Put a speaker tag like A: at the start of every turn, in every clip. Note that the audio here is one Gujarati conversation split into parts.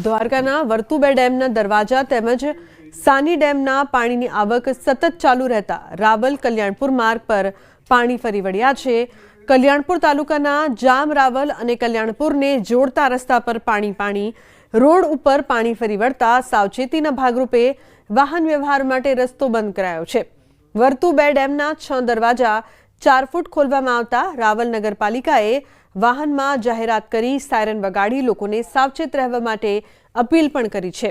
A: દ્વારકાના વર્તુ 2 ડેમના દરવાજા તેમજ સાની ડેમના પાણીની આવક સતત ચાલુ રહેતા રાવલ કલ્યાણપુર માર્ગ પર પાણી ફરી વળ્યા છે। કલ્યાણપુર તાલુકાના જામ રાવલ અને કલ્યાણપુરને જોડતા રસ્તા પર પાણી રોડ ઉપર પાણી ફરી વળતા સાવચેતીના ભાગરૂપે વાહન વ્યવહાર માટે રસ્તો બંધ કરાયો છે। વર્તુ 2 ડેમના 6 દરવાજા 4 ફૂટ ખોલવામાં આવતા રાવલ નગરપાલિકાએ વાહનમાં જાહેરાત કરી સાયરન વગાડી લોકોને સાવચેત રહેવા માટે અપીલ પણ કરી છે।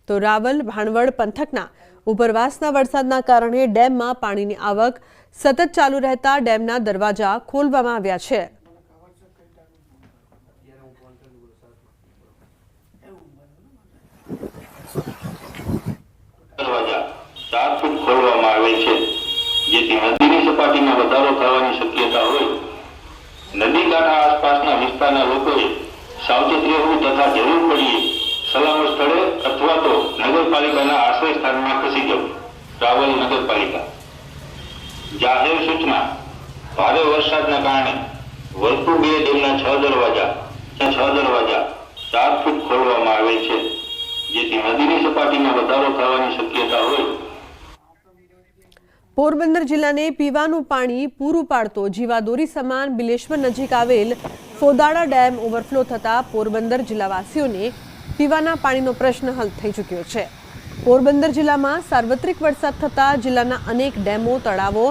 A: તો રાવલ ભાણવડ પંથકના ઉપરવાસના વરસાદના કારણે ડેમમાં પાણીની આવક સતત ચાલુ રહેતા ડેમના દરવાજા ખોલવામાં આવ્યા છે।
B: દરવાજા 4 ફૂટ ખોલવામાં આવે છે, જેથી નદીની સપાટીમાં વધારો થવાની શક્યતા હોય નદી કાંઠા આસપાસના વિસ્તારના લોકોએ સાવચેત રહેવું તથા જરૂર પડીએ સલામત સ્થળે અથવા તો નગરપાલિકાના આશ્રય સ્થાનમાં ખસી જવું। રાવલ નગરપાલિકા જાહેર સૂચના ભારે વરસાદના કારણે વર્તુ 2 ડેમના 6 દરવાજા 4 ફૂટ ખોલવામાં આવે છે, જેથી નદીની સપાટીમાં વધારો થવાની શક્યતા હોય।
A: પોરબંદર જિલ્લાને પીવાનું પાણી પૂરું પાડતો જીવાદોરી સમાન બિલેશ્વર નજીક આવેલ ફોદાડા ડેમ ઓવરફ્લો થતા પોરબંદર જિલ્લાવાસીઓને પીવાના પાણીનો પ્રશ્ન હલ થઈ ચૂક્યો છે। પોરબંદર જિલ્લામાં સાર્વત્રિક વરસાદ થતા જિલ્લાના અનેક ડેમો તળાવો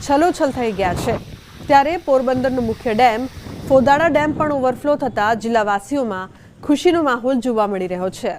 A: છલોછલ થઈ ગયા છે, ત્યારે પોરબંદરનો મુખ્ય ડેમ ફોદાડા ડેમ પણ ઓવરફ્લો થતા જિલ્લાવાસીઓમાં ખુશીનો માહોલ જોવા મળી રહ્યો છે।